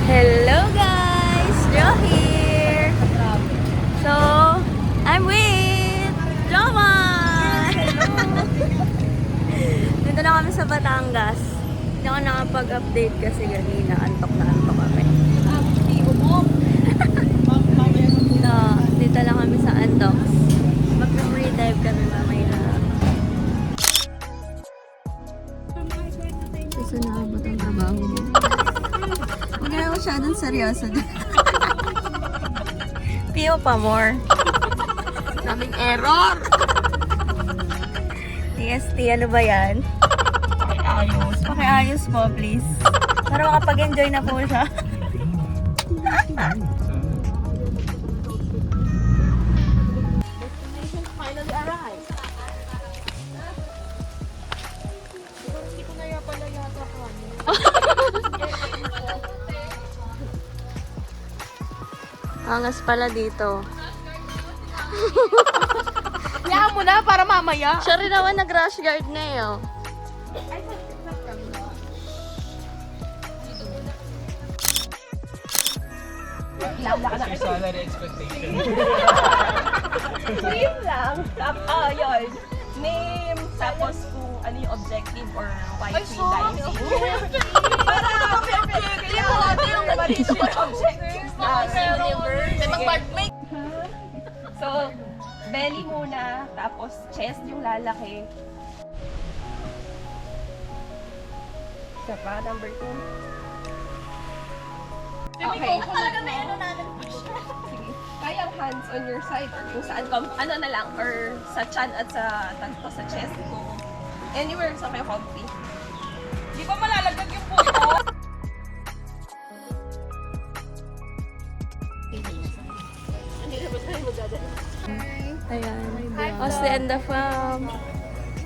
Hello guys! Jo here! So, I'm with Joma! Dito na kami sa Batangas. Hindi ako nakapag-update kasi kanina. Antok na antok kami. So, dito lang kami sa Andox. Mag-free dive kami mamaya. Gusto na abot ang trabaho mo. Huwag na ako masyadong seryoso dyan. Piyo pa more. Daming error! TST, ano ba yan? Pakiayos. Pakiayos po, please. Para makapag-enjoy na po siya. Destination finally arrived. Hindi ko na pala yata kami. Angas pala dito. Hayaan mo na para mamaya. Siya rin naman nag-rush guard na eh. Oh. Salary expectation. So yun lang. Yun. Name, tapos kung ano yung objective or why free diving. Para ito yung nag-issue objectives namin. So, belly muna, tapos chest yung lalaki. Isa pa, number 2. Okay. Sige. Kayang hands on your side or kung saan, ano na lang, or sa chan at sa tanto sa chest ko. Anywhere sa kayo comfy. Di ba malalagdag yung puto? Ayan. Os the end of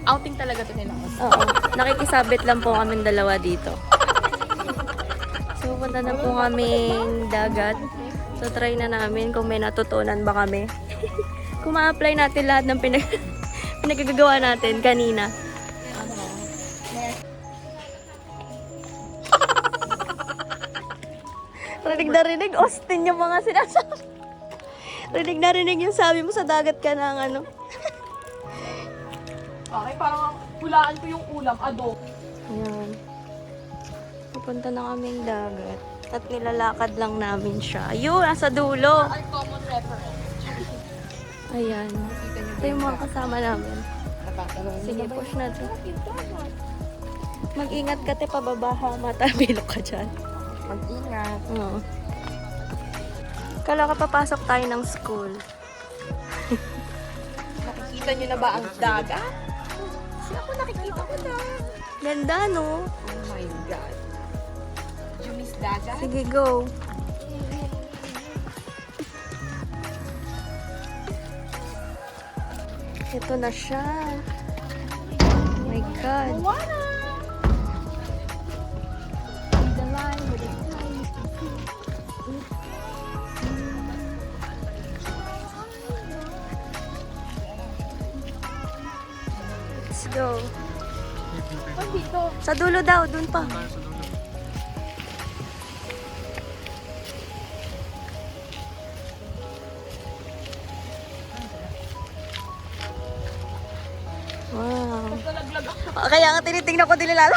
Outing talaga to nila. Oo. Nakikisabit lang po kaming dalawa dito. So, punta na po kaming dagat. So, try na namin kung may natutunan ba kami. Kung ma-apply natin lahat ng pinagagawa natin kanina. Rinig na rinig, Austin yung mga sinasabi. Rinig na rinig yung sabi mo sa dagat ka ng ano. Okay, parang hulaan ko yung ulam, adobo. Ayan. Pupunta na kaming dagat. At nilalakad lang namin siya. Ayun, nasa dulo. Our common reference. Ayan. Ito yung mga kasama namin. Sige, push natin. Mag-ingat ka, te, pababa ha. Matabilok ka dyan. Mag-ingat. Oo. Kala ka papasok tayo ng school. Nakikita nyo na ba ang dagat? Kasi ako nakikita ko na. Ganda, no? Oh my God. You miss dagat? Sige, go. Ito na siya. Oh my God. Moana! The line with the time. Let's go. Oh, dito. Sa dulo daw, dun pa. Wow. Nalaglag ako. Kaya nga tinitingnan ko din nila.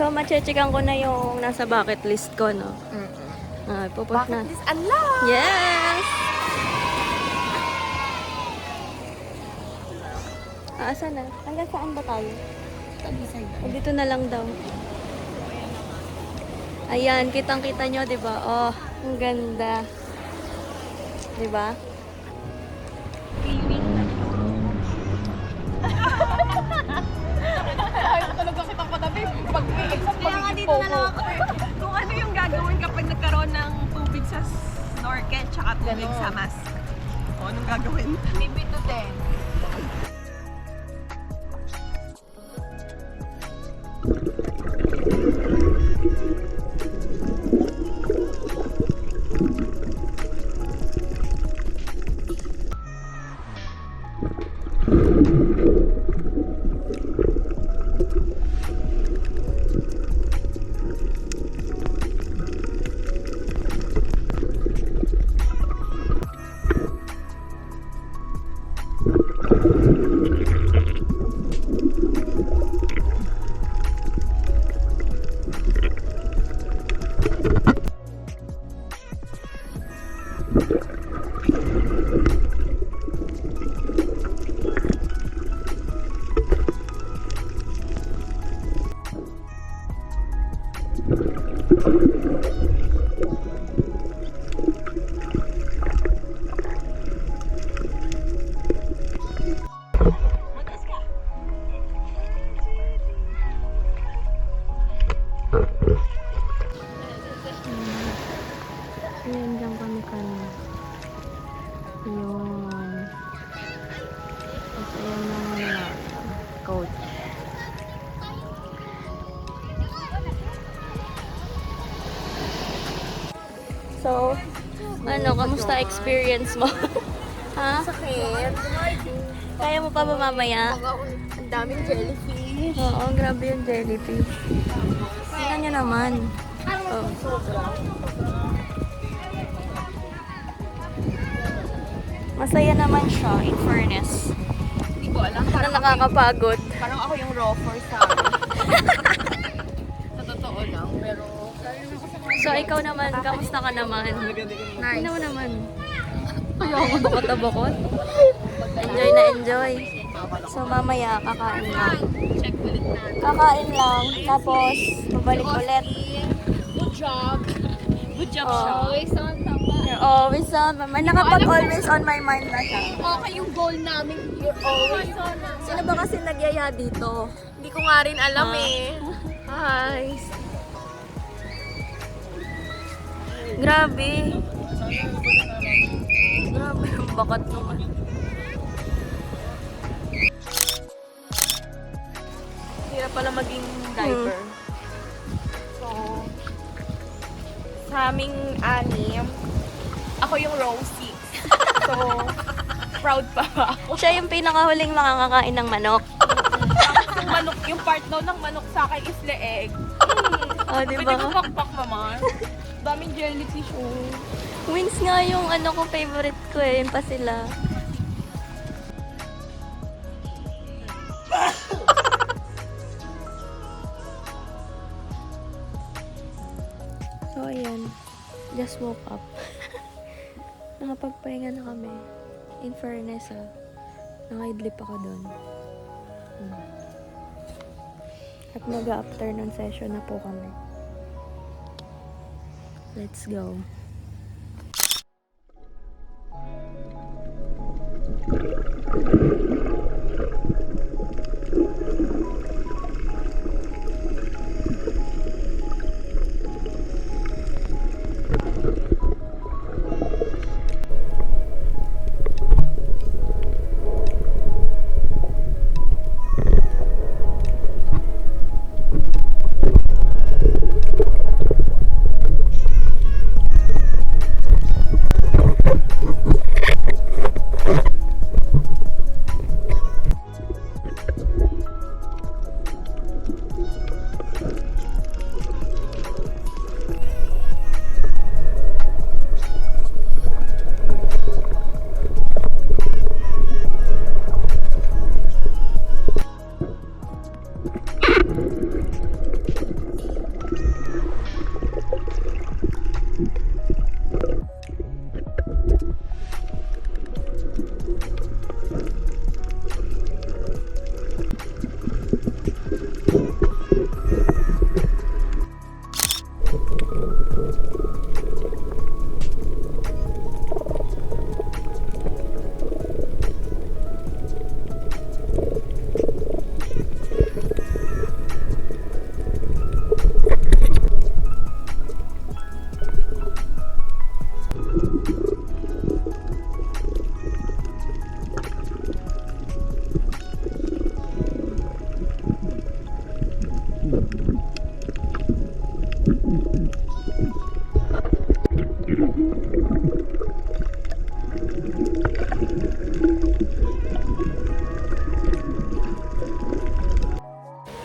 So, mache-checkan ko na yung nasa bucket list ko, no? Pupush na. Bucket list unlocked! Yes! Asa na? Hanggang saan ba tayo? Dito na lang daw. Ayan, kitang-kita nyo, di ba? Oh, ang ganda. Di ba? Ayaw talaga kitang patabi. Pag may exam, pagiging popo. Kung ano yung gagawin kapag nagkaroon ng tubig sa snorkel tsaka tubig sa mask. O, anong gagawin? Maybe to 10. Ayan, dyan kami kanina. Yun. Tapos ayan yung ano na, coach. So, ano, kamusta experience mo? Ha? Sakit. Kaya mo pa ba mamaya? Ang daming jellyfish. Oo, grabe yung jellyfish. Tingnan nyo naman. Oh. Masaya naman siya, in fairness. Hindi ko alam. Ano nakakapagod. Parang ako yung rofer sa sa totoo lang. Pero So, ikaw naman, kamusta ka naman? nice. Ano naman? Ayaw ko bakot-bakot. Enjoy na enjoy. So, mamaya, kakain lang. Check ulit natin. Kakain lang, tapos, babalik ulit. Good job. Good job, Oh. siya. Always on tama. You're always on my mind. Nakapag-always on my mind na siya. Okay yung goal namin. You're always on. Sino ba kasi nagyaya dito? Hindi ko nga rin alam Ah. eh. Hi. Grabe. Grabe yung bakat naman. Hirap pala maging diaper. So, sa aming anim, ako yung row 6. So, proud pa ako. Siya yung pinakahuling makakakain ng manok. Yung manok, yung part daw ng manok sa akin is leeg. Oh, di Pwede ba? ko pakpak naman. Daming jellyfish oh. Wings nga yung ano ko favorite ko eh, yung pa sila. So ayan, just woke up. Nakapagpahinga na kami. In fairness nakaidlip ako doon. At mag-afternoon session na po kami. Let's go.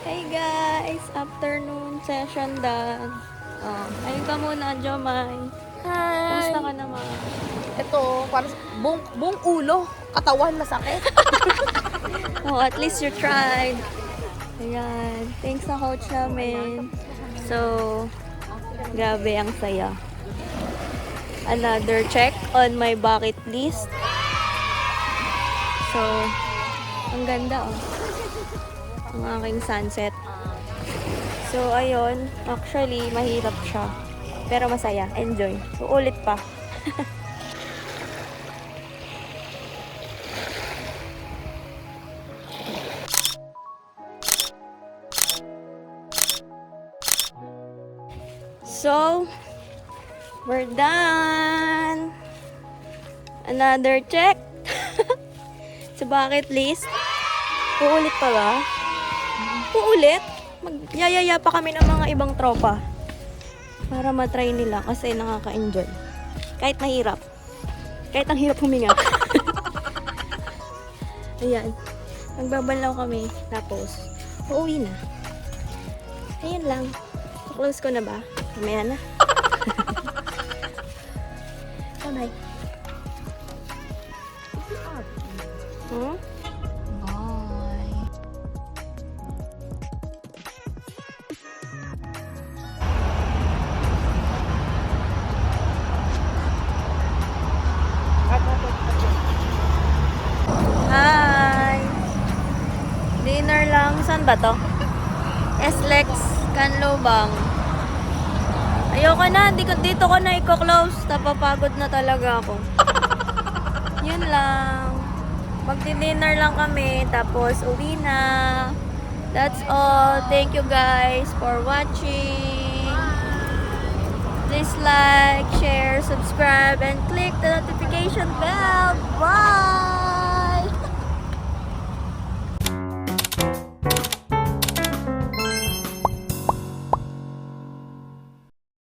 Hey guys! Afternoon session done. Oh, ayun ka muna, Jomay. Hi. Kamusta ka naman? Ito, para buong ulo, katawan masakit. Oh, at least you tried. Ayan. Thanks sa coach namin. So, grabe ang saya. Another check on my bucket list. So, ang ganda oh. Ang aking sunset. So, ayun. Actually, mahirap siya. Pero masaya. Enjoy. Uulit pa. So, We're done! Another check! Sa bucket list. Uulit pa ba? Uulit? Magyayaya pa kami ng mga ibang tropa. Para matry nila kasi nakaka-enjoy. Kahit mahirap. Kahit ang hirap huminga. Ayan. Magbabanlaw kami. Tapos, uuwi na. Ayan lang. Close ko na ba? Mamaya na. Bye-bye. Hmm? Bye. Hi! Dinner lang. Saan ba to? SLEX Canlobang. Ayoko na. Dito ko na i-close. Napapagod na talaga ako. Yun lang. Magdi-dinner lang kami. Tapos uwi na. That's all. Thank you guys for watching. Please like, share, subscribe, and click the notification bell. Bye!